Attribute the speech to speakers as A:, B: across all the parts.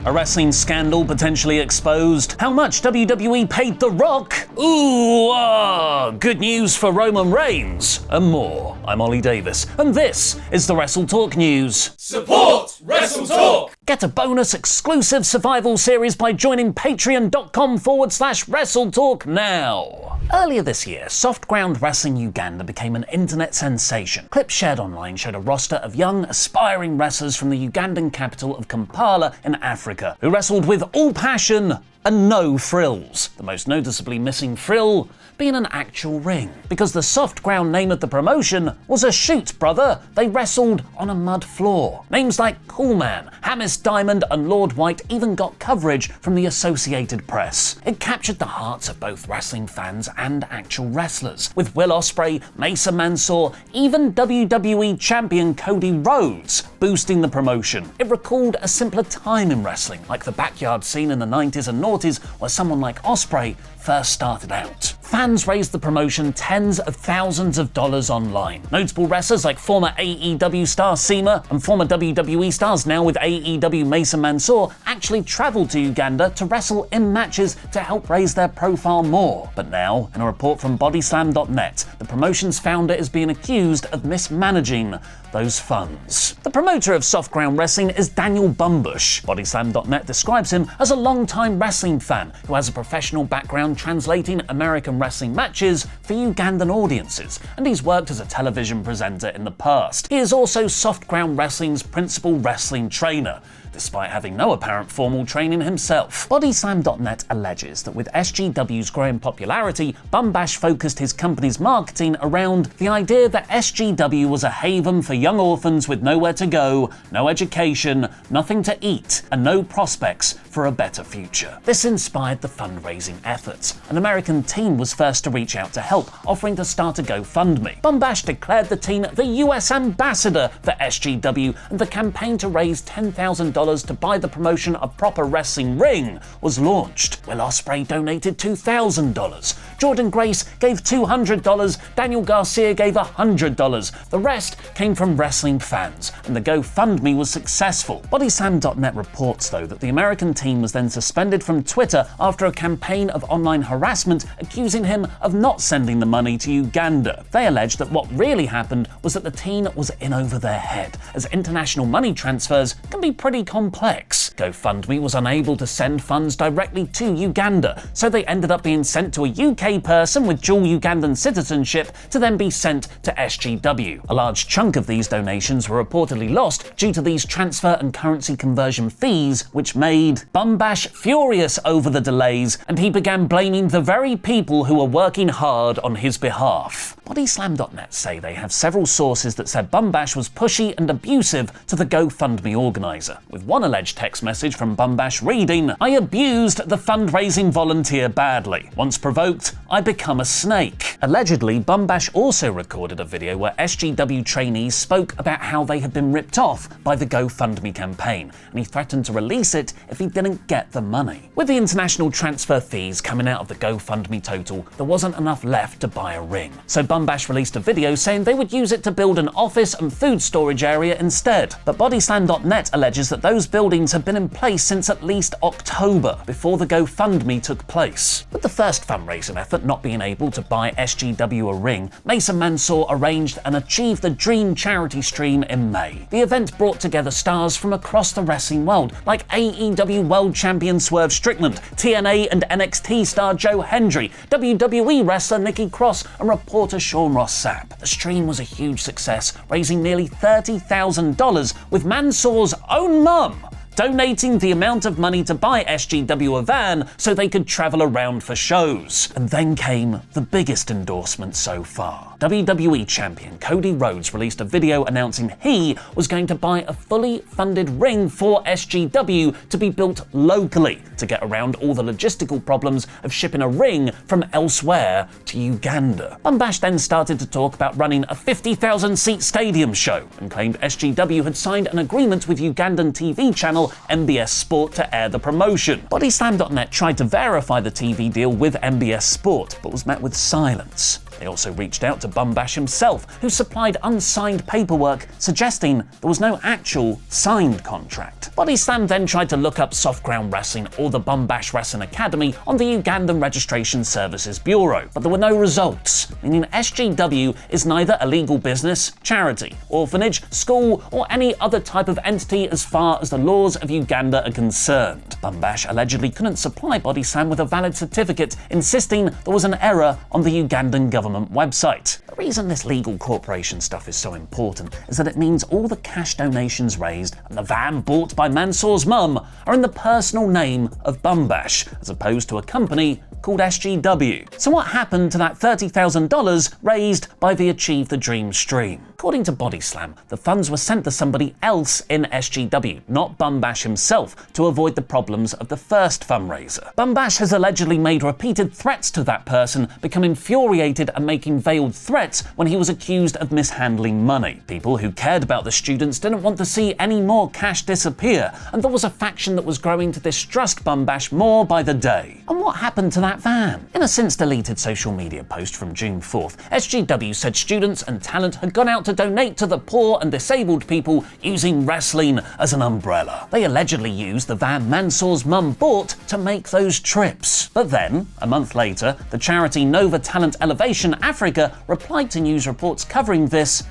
A: A wrestling scandal potentially exposed. How much WWE paid The Rock. Ooh, good news for Roman Reigns. And more. I'm Ollie Davis, and this is the WrestleTalk News.
B: Support WrestleTalk!
A: Get a bonus exclusive survival series by joining patreon.com/WrestleTalk now. Earlier this year, Soft Ground Wrestling Uganda became an internet sensation. Clips shared online showed a roster of young, aspiring wrestlers from the Ugandan capital of Kampala in Africa, who wrestled with all passion and no frills. The most noticeably missing frill being an actual ring. Because the Soft Ground name of the promotion was a shoot, brother. They wrestled on a mud floor. Names like Coolman, Hamis Diamond and Lord White even got coverage from the Associated Press. It captured the hearts of both wrestling fans and actual wrestlers, with Will Ospreay, Mesa Mansour, even WWE champion Cody Rhodes boosting the promotion. It recalled a simpler time in wrestling, like the backyard scene in the 90s and noughties where someone like Ospreay first started out. Fans raised the promotion tens of thousands of dollars online. Notable wrestlers like former AEW star Seema and former WWE stars now with AEW Mesa Mansour actually traveled to Uganda to wrestle in matches to help raise their profile more. But now, in a report from Bodyslam.net, the promotion's founder is being accused of mismanaging those funds. The promoter of Soft Ground Wrestling is Daniel Bumbush. Bodyslam.net describes him as a long-time wrestling fan who has a professional background translating American wrestling matches for Ugandan audiences, and he's worked as a television presenter in the past. He is also Soft Ground Wrestling's principal wrestling trainer, despite having no apparent formal training himself. Bodyslam.net alleges that with SGW's growing popularity, Bumbash focused his company's marketing around the idea that SGW was a haven for young orphans with nowhere to go, no education, nothing to eat, and no prospects for a better future. This inspired the fundraising efforts. An American team was first to reach out to help, offering to start a GoFundMe. Bumbash declared the team the US ambassador for SGW, and the campaign to raise $10,000 to buy the promotion a proper wrestling ring was launched. Will Ospreay donated $2,000. Jordan Grace gave $200. Daniel Garcia gave $100. The rest came from wrestling fans, and the GoFundMe was successful. Bodyslam.net reports, though, that the American team was then suspended from Twitter after a campaign of online harassment accusing him of not sending the money to Uganda. They alleged that what really happened was that the team was in over their head, as international money transfers can be pretty complex. GoFundMe was unable to send funds directly to Uganda, so they ended up being sent to a UK person with dual Ugandan citizenship to then be sent to SGW. A large chunk of these donations were reportedly lost due to these transfer and currency conversion fees, which made Bumbash furious over the delays, and he began blaming the very people who were working hard on his behalf. Bodyslam.net say they have several sources that said Bumbash was pushy and abusive to the GoFundMe organizer, with one alleged text message from Bumbash reading, "I abused the fundraising volunteer badly. Once provoked, I become a snake." Allegedly, Bumbash also recorded a video where SGW trainees spoke about how they had been ripped off by the GoFundMe campaign, and he threatened to release it if he didn't get the money. With the international transfer fees coming out of the GoFundMe total, there wasn't enough left to buy a ring. So Bumbash released a video saying they would use it to build an office and food storage area instead. But Bodyslam.net alleges that those buildings have been in place since at least October, before the GoFundMe took place. With the first fundraising effort not being able to buy SGW a ring, Mesa Mansour arranged and achieved the Dream charity stream in May. The event brought together stars from across the wrestling world, like AEW World Champion Swerve Strickland, TNA and NXT star Joe Hendry, WWE wrestler Nikki Cross, and reporter Sean Ross Sapp. The stream was a huge success, raising nearly $30,000, with Mansour's own mum donating the amount of money to buy SGW a van so they could travel around for shows. And then came the biggest endorsement so far. WWE champion Cody Rhodes released a video announcing he was going to buy a fully funded ring for SGW to be built locally to get around all the logistical problems of shipping a ring from elsewhere to Uganda. Bumbash then started to talk about running a 50,000-seat stadium show and claimed SGW had signed an agreement with Ugandan TV channel MBS Sport to air the promotion. Bodyslam.net tried to verify the TV deal with MBS Sport, but was met with silence. They also reached out to to Bumbash himself, who supplied unsigned paperwork suggesting there was no actual signed contract. Body Slam then tried to look up Soft Ground Wrestling or the Bumbash Wrestling Academy on the Ugandan Registration Services Bureau, but there were no results, meaning SGW is neither a legal business, charity, orphanage, school, or any other type of entity as far as the laws of Uganda are concerned. Bumbash allegedly couldn't supply Body Slam with a valid certificate, insisting there was an error on the Ugandan government website. The reason this legal corporation stuff is so important is that it means all the cash donations raised and the van bought by Mansour's mum are in the personal name of Bumbash, as opposed to a company called SGW. So what happened to that $30,000 raised by the Achieve the Dream stream? According to Body Slam, the funds were sent to somebody else in SGW, not Bumbash himself, to avoid the problems of the first fundraiser. Bumbash has allegedly made repeated threats to that person, become infuriated and making veiled threats when he was accused of mishandling money. People who cared about the students didn't want to see any more cash disappear, and there was a faction that was growing to distrust Bumbash more by the day. And what happened to that van? In a since-deleted social media post from June 4th, SGW said students and talent had gone out to donate to the poor and disabled people using wrestling as an umbrella. They allegedly used the van Mansour's mum bought to make those trips. But then, a month later, the charity Nova Talent Elevation Africa replied to news reports covering this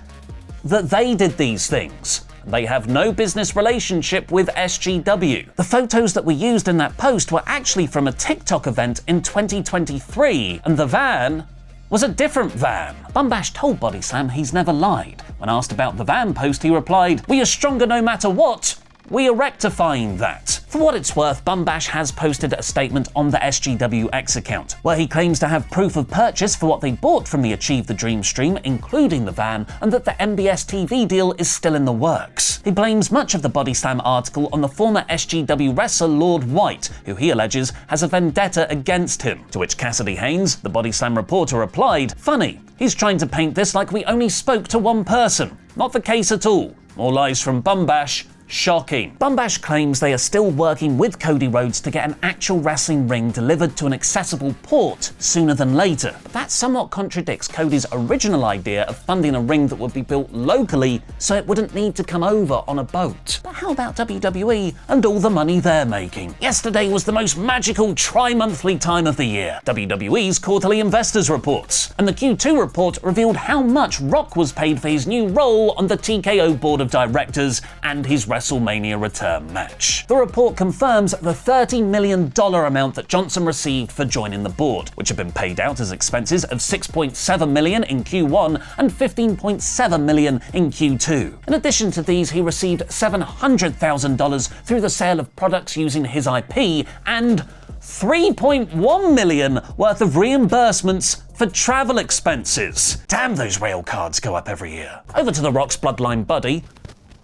A: that they did these things. They have no business relationship with SGW. The photos that were used in that post were actually from a TikTok event in 2023, and the van was a different van. Bumbash told Body Slam he's never lied. When asked about the van post, he replied, "We are stronger no matter what. We are rectifying that." For what it's worth, Bumbash has posted a statement on the SGW X account, where he claims to have proof of purchase for what they bought from the Achieve the Dream stream, including the van, and that the MBS TV deal is still in the works. He blames much of the Body Slam article on the former SGW wrestler Lord White, who he alleges has a vendetta against him. To which Cassidy Haynes, the Body Slam reporter, replied, "Funny, he's trying to paint this like we only spoke to one person. Not the case at all. More lies from Bumbash. Shocking." Bumbash claims they are still working with Cody Rhodes to get an actual wrestling ring delivered to an accessible port sooner than later. But that somewhat contradicts Cody's original idea of funding a ring that would be built locally so it wouldn't need to come over on a boat. But how about WWE and all the money they're making? Yesterday was the most magical tri-monthly time of the year, WWE's quarterly investors reports. And the Q2 report revealed how much Rock was paid for his new role on the TKO board of directors and his WrestleMania return match. The report confirms the $30 million amount that Johnson received for joining the board, which had been paid out as expenses of $6.7 million in Q1 and $15.7 million in Q2. In addition to these, he received $700,000 through the sale of products using his IP and $3.1 million worth of reimbursements for travel expenses. Damn, those rail cards go up every year. Over to The Rock's bloodline buddy.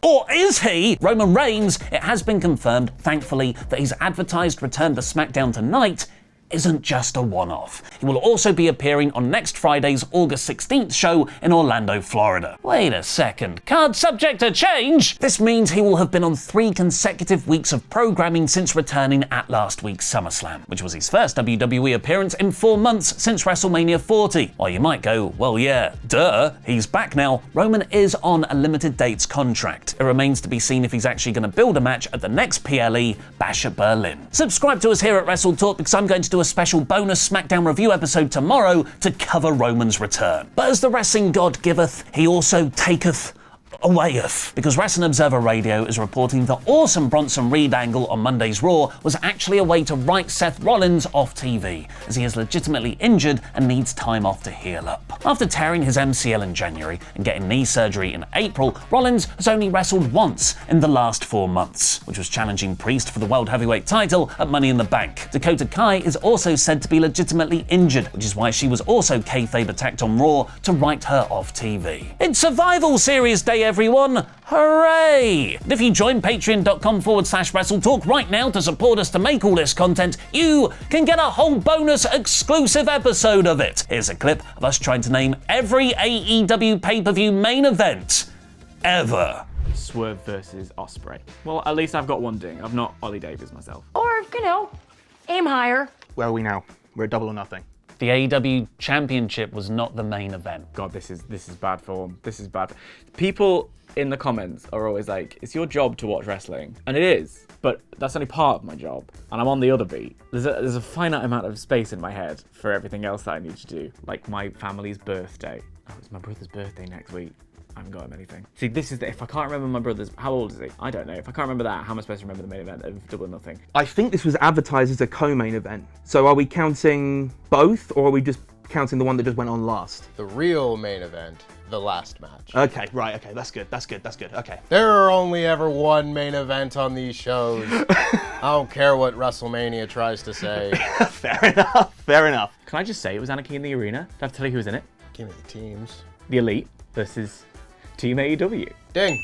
A: Or is he? Roman Reigns. It has been confirmed, thankfully, that his advertised return to Smackdown tonight isn't just a one-off. He will also be appearing on next Friday's August 16th show in Orlando, Florida. Wait a second. Card subject to change? This means he will have been on 3 consecutive weeks of programming since returning at last week's SummerSlam, which was his first WWE appearance in 4 months since WrestleMania 40. While you might go, well yeah, duh, he's back now, Roman is on a limited dates contract. It remains to be seen if he's actually going to build a match at the next PLE Bash at Berlin. Subscribe to us here at WrestleTalk because I'm going to do a special bonus Smackdown review episode tomorrow to cover Roman's return. But as the wrestling god giveth, he also taketh awayeth, because Wrestling Observer Radio is reporting the awesome Bronson Reed angle on Monday's Raw was actually a way to write Seth Rollins off TV, as he is legitimately injured and needs time off to heal up. After tearing his MCL in January and getting knee surgery in April, Rollins has only wrestled once in the last 4 months, which was challenging Priest for the World Heavyweight title at Money in the Bank. Dakota Kai is also said to be legitimately injured, which is why she was also kayfabe attacked on Raw to write her off TV. It's Survival Series Day, everyone! Hooray! And if you join patreon.com/WrestleTalk right now to support us to make all this content, you can get a whole bonus exclusive episode of it. Here's a clip of us trying to name every AEW pay-per-view main event ever.
C: Swerve versus Ospreay. Well, at least I've got one doing. I've not Ollie Davies myself.
D: Or, aim higher.
E: Where are we now? We're at Double or Nothing.
A: The AEW Championship was not the main event.
C: God, this is bad form. This is bad. People in the comments are always like, it's your job to watch wrestling. And it is, but that's only part of my job. And I'm on the other beat. There's a finite amount of space in my head for everything else that I need to do. Like my family's birthday. Oh, it's my brother's birthday next week. I haven't got him anything. See, this is if I can't remember my brother's, how old is he? I don't know. If I can't remember that, how am I supposed to remember the main event of Double or Nothing?
D: I think this was advertised as a co-main event. So are we counting both, or are we just counting the one that just went on last?
E: The real main event, the last match.
D: Okay, right, okay, that's good, okay.
E: There are only ever one main event on these shows. I don't care what WrestleMania tries to say.
D: Fair enough.
C: Can I just say it was Anarchy in the Arena? Do I have to tell you who was in it?
E: Give me the teams.
C: The Elite versus Team AEW.
E: Ding.